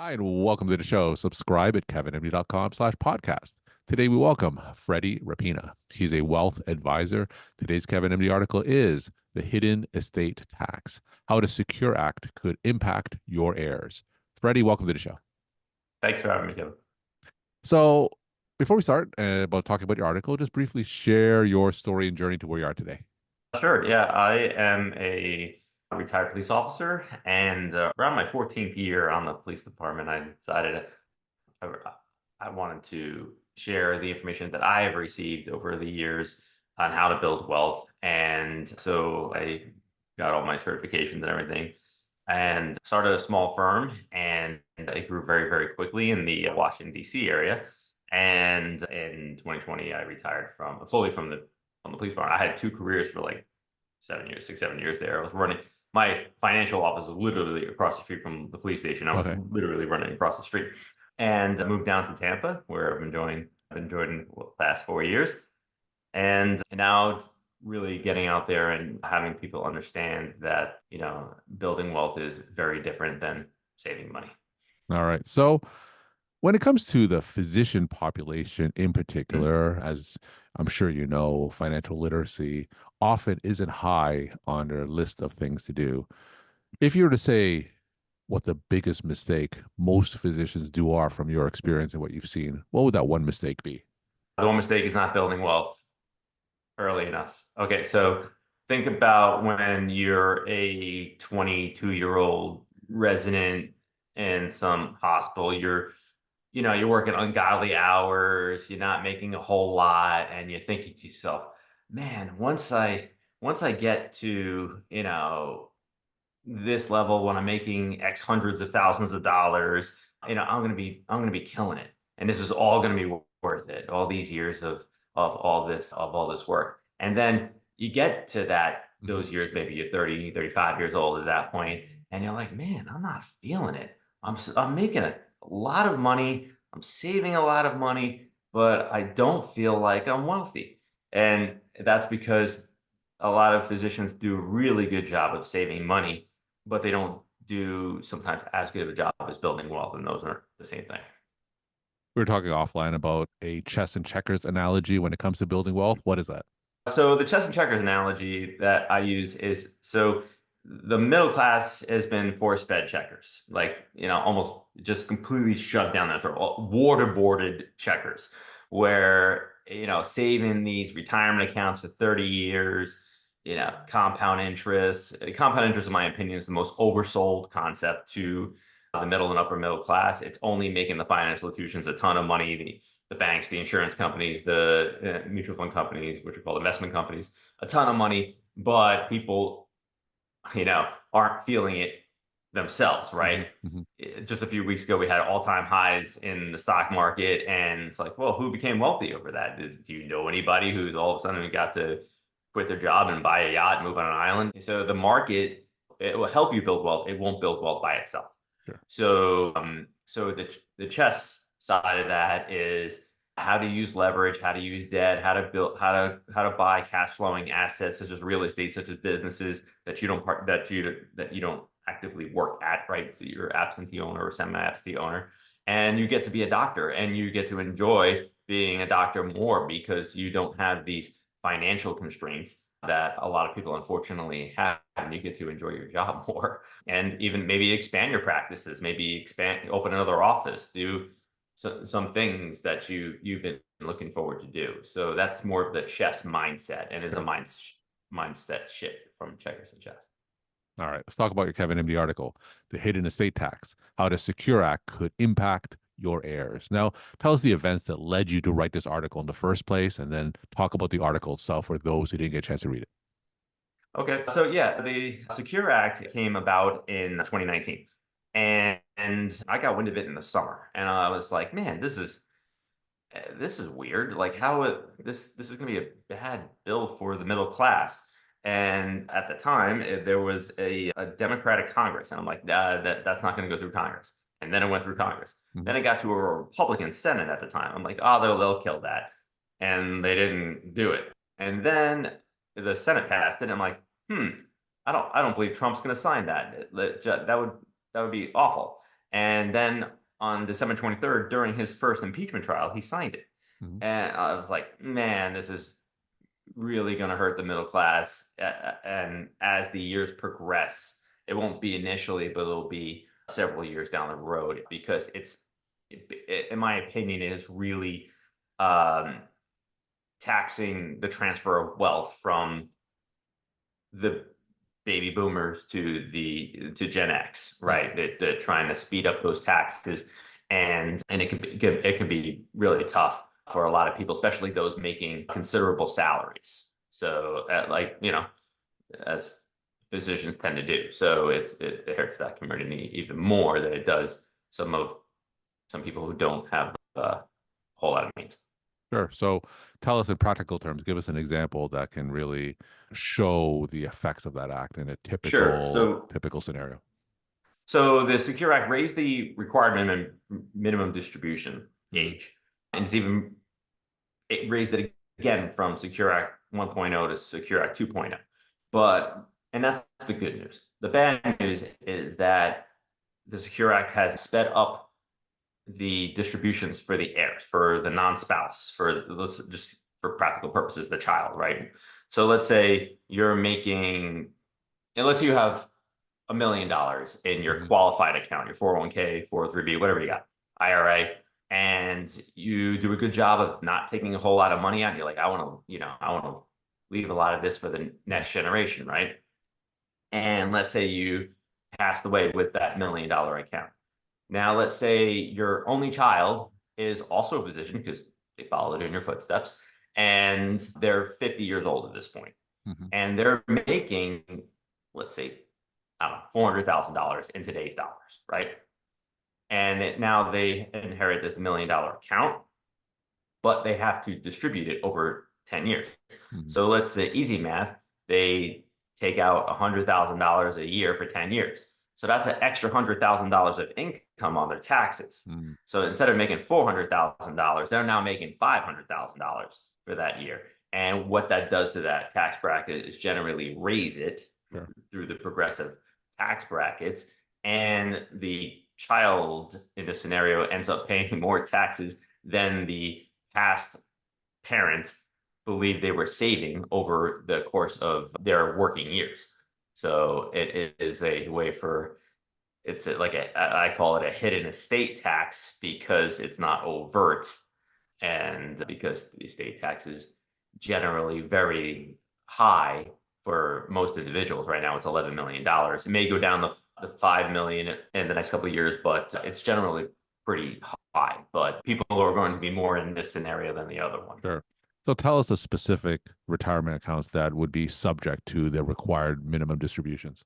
Hi, and welcome to the show. Subscribe at kevinmd.com/podcast. Today, we welcome Freddie Rappina. He's a wealth advisor. Today's Kevin MD article is The Hidden Estate Tax, How the Secure Act Could Impact Your Heirs. Freddie, welcome to the show. Thanks for having me, Kevin. So, before we start about talking about your article, just briefly share your story and journey to where you are today. Sure. Yeah, I am a retired police officer, and around my 14th year on the police department, I decided I, I wanted to share the information that I have received over the years on how to build wealth. And so I got all my certifications and everything and started a small firm, and I grew very, very quickly in the Washington, D.C. area. And in 2020, I retired fully from the police department. I had two careers for like 7 years, 6, 7 years there. I was running my financial office was literally across the street from the police station. I was Okay. literally running across the street, and I moved down to Tampa, where I've enjoyed the past 4 years, and now really getting out there and having people understand that building wealth is very different than saving money. All right. So, when it comes to the physician population in Mhm. particular, as I'm sure you know, financial literacy often isn't high on their list of things to do. If you were to say what the biggest mistake most physicians do are from your experience and what you've seen, what would that one mistake be? The one mistake is not building wealth early enough. Okay, so think about when you're a 22-year-old resident in some hospital. You're working ungodly hours, you're not making a whole lot, and you're thinking to yourself, man, once I get to, this level when I'm making X hundreds of thousands of dollars, I'm gonna be killing it. And this is all gonna be worth it, all these years of all this work. And then you get to Mhm. those years, maybe you're 30, 35 years old at that point, and you're like, man, I'm not feeling it. I'm making a lot of money, I'm saving a lot of money, but I don't feel like I'm wealthy. And that's because a lot of physicians do a really good job of saving money, but they don't do sometimes as good of a job as building wealth, and those aren't the same thing. We were talking offline about a chess and checkers analogy when it comes to building wealth. What is that? So the chess and checkers analogy that I use is so the middle class has been force-fed checkers, like almost just completely shut down that throat, waterboarded checkers, where saving these retirement accounts for 30 years, compound interest. Compound interest, in my opinion, is the most oversold concept to the middle and upper middle class. It's only making the financial institutions a ton of money. The banks, the insurance companies, the mutual fund companies, which are called investment companies, a ton of money, but people, aren't feeling it themselves, Hmm. right? Hmm. Just a few weeks ago, we had all-time highs in the stock market, and it's like, well, who became wealthy over that? Do you know anybody who's all of a sudden got to quit their job and buy a yacht and move on an island? So the market, it will help you build wealth. It won't build wealth by itself. Sure. So the chess side of that is how to use leverage, how to use debt, how to build, how to buy cash flowing assets such as real estate, such as businesses that you don't actively work at, right? So you're absentee owner or semi-absentee owner, and you get to be a doctor, and you get to enjoy being a doctor more because you don't have these financial constraints that a lot of people unfortunately have, and you get to enjoy your job more and even maybe expand your practices, maybe open another office, do some things that you've been looking forward to do. So that's more of the chess mindset, and is a Sure. mindset shift from checkers to chess. All right. Let's talk about your Kevin MD article, The Hidden Estate Tax, How the Secure Act Could Impact Your Heirs. Now, tell us the events that led you to write this article in the first place, and then talk about the article itself for those who didn't get a chance to read it. Okay, so yeah, the Secure Act came about in 2019, and I got wind of it in the summer, and I was like, man, this is weird. Like this is going to be a bad bill for the middle class. And at the time, there was a Democratic Congress, and I'm like, that's not going to go through Congress. And then it went through Congress. Mhm. Then it got to a Republican Senate at the time. I'm like, oh, they'll kill that, and they didn't do it. And then the Senate passed it. And I'm like, I don't believe Trump's going to sign that. That would be awful. And then on December 23rd, during his first impeachment trial, he signed it. Mhm. And I was like, man, this is really going to hurt the middle class. And as the years progress, it won't be initially, but it'll be several years down the road because in my opinion, it is really um, taxing the transfer of wealth from the baby boomers to Gen X, Yeah. right? They're trying to speed up those taxes, and it can be really tough for a lot of people, especially those making considerable salaries. So, as physicians tend to do, so it hurts that community even more than it does some people who don't have a whole lot of means. Sure. So tell us in practical terms, give us an example that can really show the effects of that act in a Sure. typical scenario. So the Secure Act raised the required minimum distribution Mhm. age, and it raised it again from Secure Act 1.0 to Secure Act 2.0. And that's the good news. The bad news is that the Secure Act has sped up the distributions for the heirs, for the non-spouse, for let's just for practical purposes, the child, right? So let's say you're making, unless you have $1 million in your Mhm. qualified account, your 401k, 403b, whatever you got, IRA, and you do a good job of not taking a whole lot of money out. And you're like, I want to leave a lot of this for the Yeah. next generation, right? And let's say you passed away with that $1 million account. Now, let's say your only child is also a physician because they followed in your footsteps, and they're 50 years old at this point, Mhm. and they're making, let's say, I don't know, $400,000 in today's dollars, right? And now they inherit this $1 million account, but they have to distribute it over 10 years. Mhm. So let's say easy math, they take out $100,000 a year for 10 years. So that's an extra $100,000 of income on their taxes. Mhm. So instead of making $400,000, they're now making $500,000 for that year. And what that does to that tax bracket is generally raise it Sure. through the progressive tax brackets. And the child in this scenario ends up paying more taxes than the past parent believed they were saving over the course of their working years. So it is a way for I call it a hidden estate tax because it's not overt and because the estate tax is generally very high for most individuals. Right now, it's $11 million. It may go down the 5 million in the next couple of years, but it's generally pretty high. But people are going to be more in this scenario than the other one. Sure. So tell us the specific retirement accounts that would be subject to the required minimum distributions.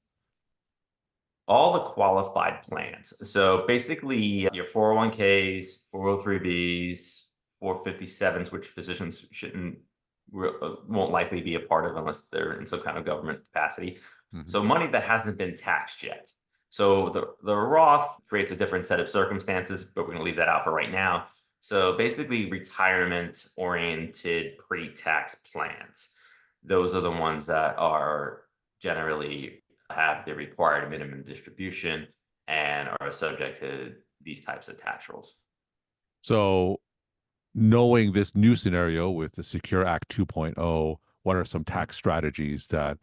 All the qualified plans. So basically, your 401ks, 403bs, 457s, which physicians won't likely be a part of unless they're in some kind of government capacity. Mhm. So money that hasn't been taxed yet. So the Roth creates a different set of circumstances, but we're going to leave that out for right now. So basically, retirement oriented pre-tax plans. Those are the ones that are generally have the required minimum distribution and are subject to these types of tax rules. So knowing this new scenario with the Secure Act 2.0, what are some tax strategies that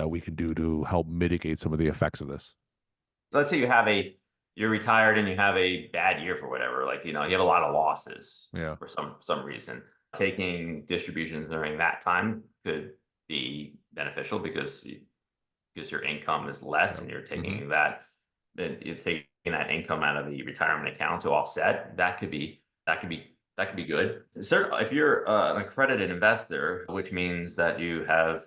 we can do to help mitigate some of the effects of this? Let's say you're retired and you have a bad year for whatever, like you have a lot of losses Yeah. for some reason. Taking distributions during that time could be beneficial because your income is less Yeah. and Hmm. you're taking that income out of the retirement account to offset. That could be good. If you're an accredited investor, which means that you have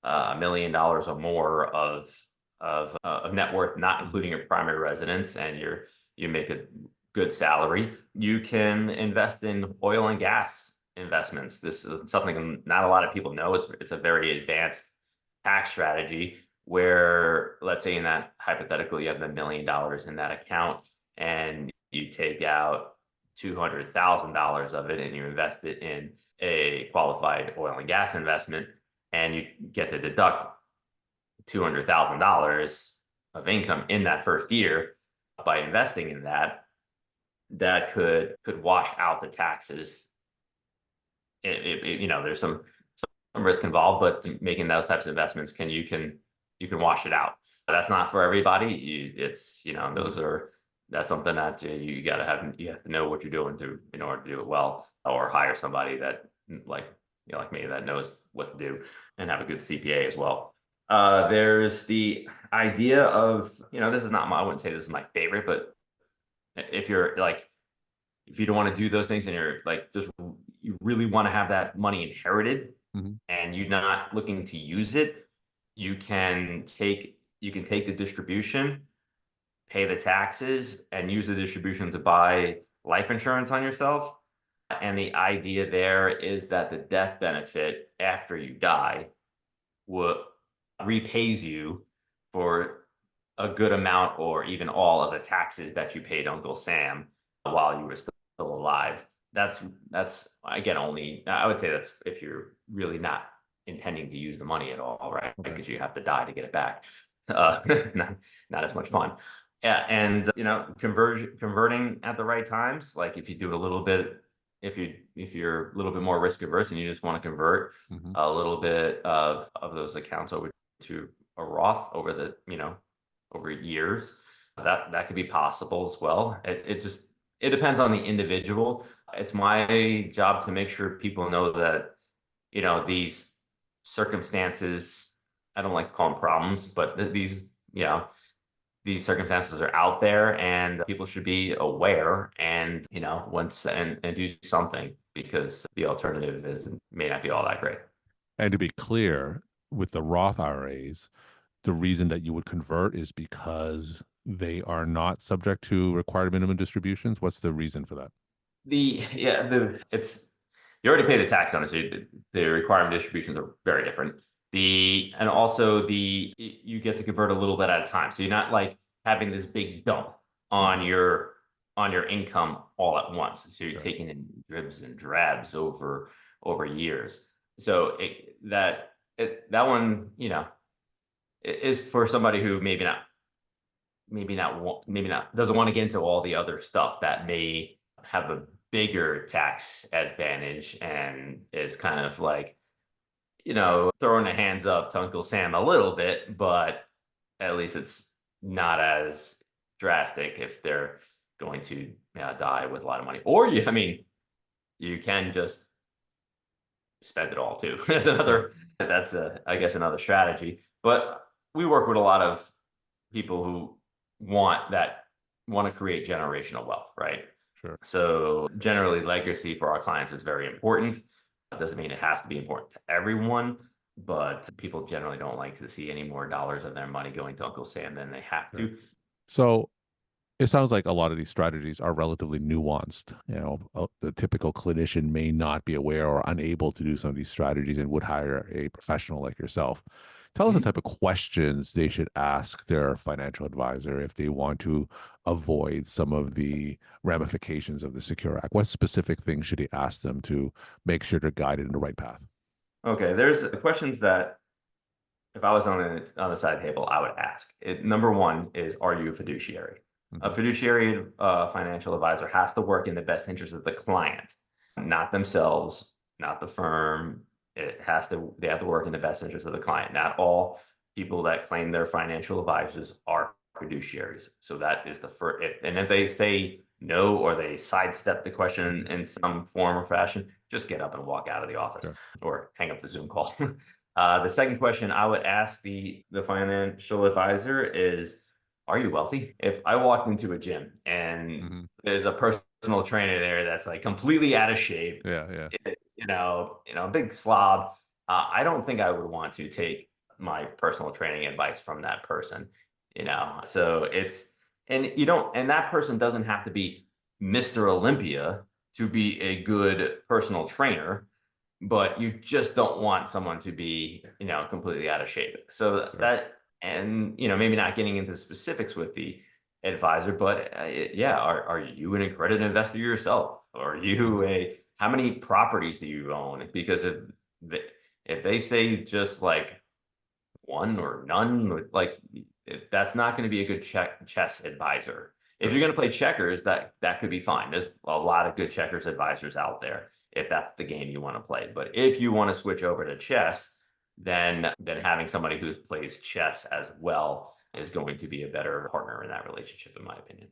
$1 million or more of net worth, not Hmm. including your primary residence, and you make a good salary, you can invest in oil and gas investments. This is something not a lot of people know. It's a very advanced tax strategy where, let's say in that hypothetical, you have $1 million in that account and you take out $200,000 of it and you invest it in a qualified oil and gas investment, and you get to deduct $200,000 of income in that first year. by investing in that, that could wash out the taxes. There's some risk involved, but making those types of investments you can wash it out. But that's not for everybody. That's something that you have to know what you're doing in order to do it well, or hire somebody that like me that knows what to do and have a good CPA as well. There's the idea of, this is not I wouldn't say this is my favorite, but if you're like, if you don't want to do those things and you're like, you really want to have that money inherited, and you're not looking to use it, you can take the distribution, pay the taxes, and use the distribution to buy life insurance on yourself. And the idea there is that the death benefit after you die repays you for a good amount or even all of the taxes that you paid Uncle Sam while you were still alive. That's again, only, I would say that's if you're really not intending to use the money at all, right? Because you have to die to get it back. Not as much fun. Yeah, and converting at the right times, like if you do it a little bit, if you're a little bit more risk averse and you just want to convert a little bit of those accounts over to a Roth over years, that could be possible as well. It depends on the individual. It's my job to make sure people know that, these circumstances, I don't like to call them problems, but these circumstances are out there and people should be aware and, and do something, because the alternative may not be all that great. And to be clear, with the Roth IRAs, the reason that you would convert is because they are not subject to required minimum distributions. What's the reason for that? You already pay the tax on it, so the requirement distributions are very different. And also you get to convert a little bit at a time, so you're not like having this big dump on your income all at once. So you're taking in dribs and drabs over years. So that one, is for somebody who maybe not doesn't want to get into all the other stuff that may have a bigger tax advantage, and is kind of like, throwing the hands up to Uncle Sam a little bit, but at least it's not as drastic if they're going to die with a lot of money. Or you can just spend it all too. That's I guess another strategy. But we work with a lot of people who want to create generational wealth, right? Sure. So generally, legacy for our clients is very important. That doesn't mean it has to be important to everyone, but people generally don't like to see any more dollars of their money going to Uncle Sam than they have to. So it sounds like a lot of these strategies are relatively nuanced. The typical clinician may not be aware or unable to do some of these strategies and would hire a professional like yourself. Tell us the type of questions they should ask their financial advisor if they want to avoid some of the ramifications of the Secure Act. What specific things should they ask them to make sure they're guided in the right path? Okay, there's the questions that if I was on the side table, I would ask. Number one is, are you a fiduciary? A fiduciary financial advisor has to work in the best interest of the client, not themselves, not the firm. They have to work in the best interest of the client. Not all people that claim they're financial advisors are fiduciaries. So that is the first. If they say no, or they sidestep the question in some form or fashion, just get up and walk out of the office, or hang up the Zoom call. The second question I would ask the financial advisor is, are you wealthy? If I walked into a gym and there's a personal trainer there that's like completely out of shape, big slob, I don't think I would want to take my personal training advice from that person. So and that person doesn't have to be Mr. Olympia to be a good personal trainer, but you just don't want someone to be, completely out of shape. So maybe not getting into specifics with the advisor, but are you an accredited investor yourself? Are you how many properties do you own? Because if they say just like one or none, like that's not going to be a good chess advisor. If you're going to play checkers, that could be fine. There's a lot of good checkers advisors out there if that's the game you want to play. But if you want to switch over to chess, then having somebody who plays chess as well is going to be a better partner in that relationship, in my opinion.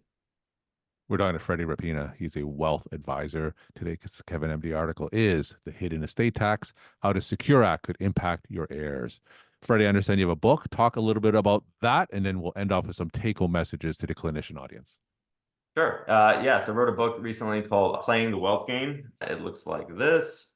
We're talking to Freddie Rappina. He's a wealth advisor. Today's KevinMD article is The Hidden Estate Tax, How the Secure Act Could Impact Your Heirs. Freddie, I understand you have a book. Talk a little bit about that, and then we'll end off with some take-home messages to the clinician audience. Sure. Yeah, so I wrote a book recently called Playing the Wealth Game. It looks like this,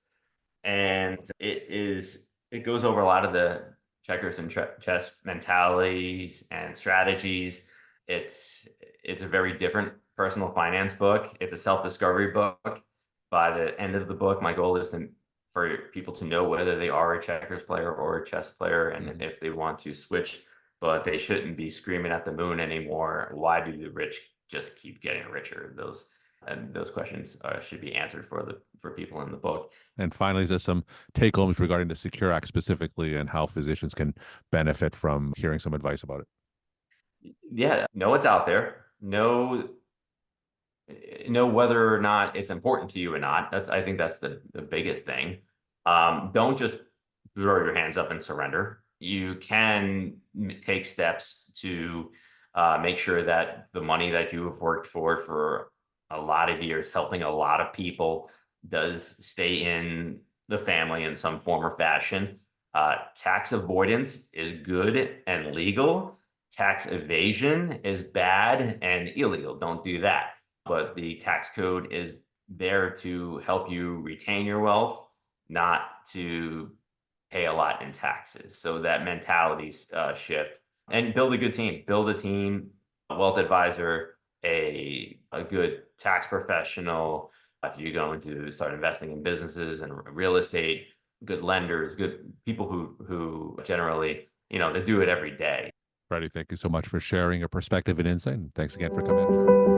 and it goes over a lot of the checkers and chess mentalities and strategies. It's a very different personal finance book. It's a self-discovery book. By the end of the book, my goal is for people to know whether they are a checkers player or a chess player, and if they want to switch, but they shouldn't be screaming at the moon anymore. Why do the rich just keep getting richer? Those questions should be answered for people in the book. And finally, there's some take homes regarding the Secure Act specifically and how physicians can benefit from hearing some advice about it. Yeah, know what's out there. Know whether or not it's important to you or not. I think that's the biggest thing. Don't just throw your hands up and surrender. You can take steps to make sure that the money that you have worked for a lot of years, helping a lot of people, does stay in the family in some form or fashion. Tax avoidance is good and legal. Tax evasion is bad and illegal. Don't do that. But the tax code is there to help you retain your wealth, not to pay a lot in taxes. So that mentality shift, and build a good team. Build a team, a wealth advisor, a good tax professional. If you're going to start investing in businesses and real estate, good lenders, good people who generally, they do it every day. Freddie, thank you so much for sharing your perspective and insight. And thanks again for coming on the show.